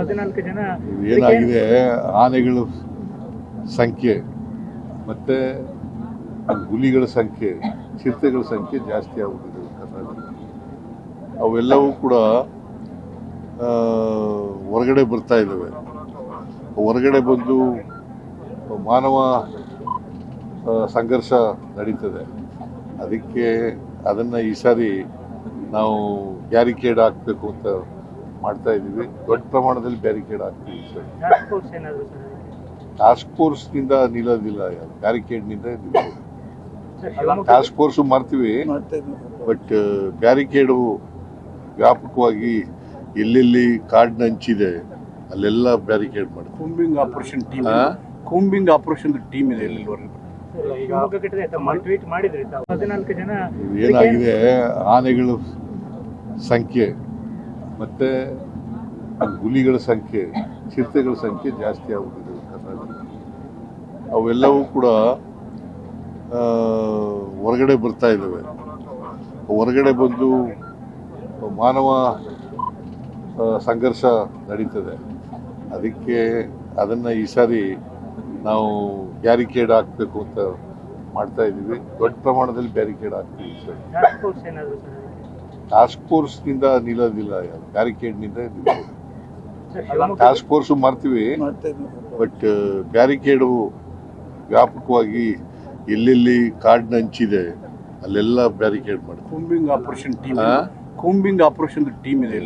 14 ಜನ ಏನಾಗಿದೆ, ಆನೆಗಳ ಸಂಖ್ಯೆ ಮತ್ತೆ ಹುಲಿಗಳ ಸಂಖ್ಯೆ, ಚಿರತೆಗಳ ಸಂಖ್ಯೆ ಜಾಸ್ತಿ ಆಗುತ್ತಿದೆ ಕರ್ನಾಟಕದಲ್ಲಿ. ಅವೆಲ್ಲವೂ ಕೂಡ ಹೊರಗಡೆ ಬರ್ತಾ ಇದ್ದಾವೆ. ಹೊರಗಡೆ ಬಂದು ಮಾನವ ಸಂಘರ್ಷ ನಡೀತದೆ. ಅದಕ್ಕೆ ಅದನ್ನು ಈ ಸಾರಿ ನಾವು ಬ್ಯಾರಿಕೇಡ್ ಹಾಕಬೇಕು ಅಂತ ಮಾಡ್ತಾ ಇದ್ದೀವಿ. ದೊಡ್ಡ ಪ್ರಮಾಣದಲ್ಲಿ ಬ್ಯಾರಿಕೇಡ್ ಹಾಕ್ತೀವಿ ಸರ್. ಟಾಸ್ಕ್ ಫೋರ್ಸ್ನಿಂದ ನಿಲ್ಲೋದಿಲ್ಲ, ಬ್ಯಾರಿಕೇಡ್ನಿಂದ ನಿಲ್ಲೋದು. ಟಾಸ್ಕ್ ಫೋರ್ಸು ಮಾಡ್ತೀವಿ, ಬಟ್ ಬ್ಯಾರಿಕೇಡು ವ್ಯಾಪಕವಾಗಿ ಎಲ್ಲೆಲ್ಲಿ ಕಾಡಿನ ಹಂಚಿದೆ ಅಲ್ಲೆಲ್ಲ ಬ್ಯಾರಿಕೇಡ್ ಮಾಡ್ತೀವಿ. ಕೂಂಬಿಂಗ್ ಆಪರೇಷನ್ ಟೀಮ್ ಇದೆ ಏನಾಗಿದೆ, ಆನೆಗಳ ಸಂಖ್ಯೆ ಮತ್ತೆ ಹುಲಿಗಳ ಸಂಖ್ಯೆ, ಚಿರತೆಗಳ ಸಂಖ್ಯೆ ಜಾಸ್ತಿ ಆಗುತ್ತಿದೆ ಕರ್ನಾಟಕದಲ್ಲಿ. ಅವೆಲ್ಲವೂ ಕೂಡ ಹೊರಗಡೆ ಬರ್ತಾ ಇದ್ದಾವೆ. ಹೊರಗಡೆ ಬಂದು ಮಾನವ ಸಂಘರ್ಷ ನಡೀತದೆ. ಅದಕ್ಕೆ ಅದನ್ನು ಈ ಸಾರಿ ನಾವು ಬ್ಯಾರಿಕೇಡ್ ಹಾಕಬೇಕು ಅಂತ ಮಾಡ್ತಾ ಇದ್ದೀವಿ. ದೊಡ್ಡ ಪ್ರಮಾಣದಲ್ಲಿ ಬ್ಯಾರಿಕೇಡ್ ಹಾಕ್ತೀವಿ ಸರ್. ಟಾಸ್ಕ್ ಫೋರ್ಸ್ನಿಂದ ನಿಲ್ಲೋದಿಲ್ಲ, ಬ್ಯಾರಿಕೇಡ್ನಿಂದ ನಿಲ್ಲೋದು. ಟಾಸ್ಕ್ ಫೋರ್ಸು ಮಾಡ್ತೀವಿ, ಬಟ್ ಬ್ಯಾರಿಕೇಡು ವ್ಯಾಪಕವಾಗಿ ಎಲ್ಲೆಲ್ಲಿ ಕಾಡಿನ ಹಂಚಿದೆ ಅಲ್ಲೆಲ್ಲ ಬ್ಯಾರಿಕೇಡ್ ಮಾಡ್ತೀವಿ. ಕೂಂಬಿಂಗ್ ಆಪರೇಷನ್ ಟೀಮ್ ಇದೆ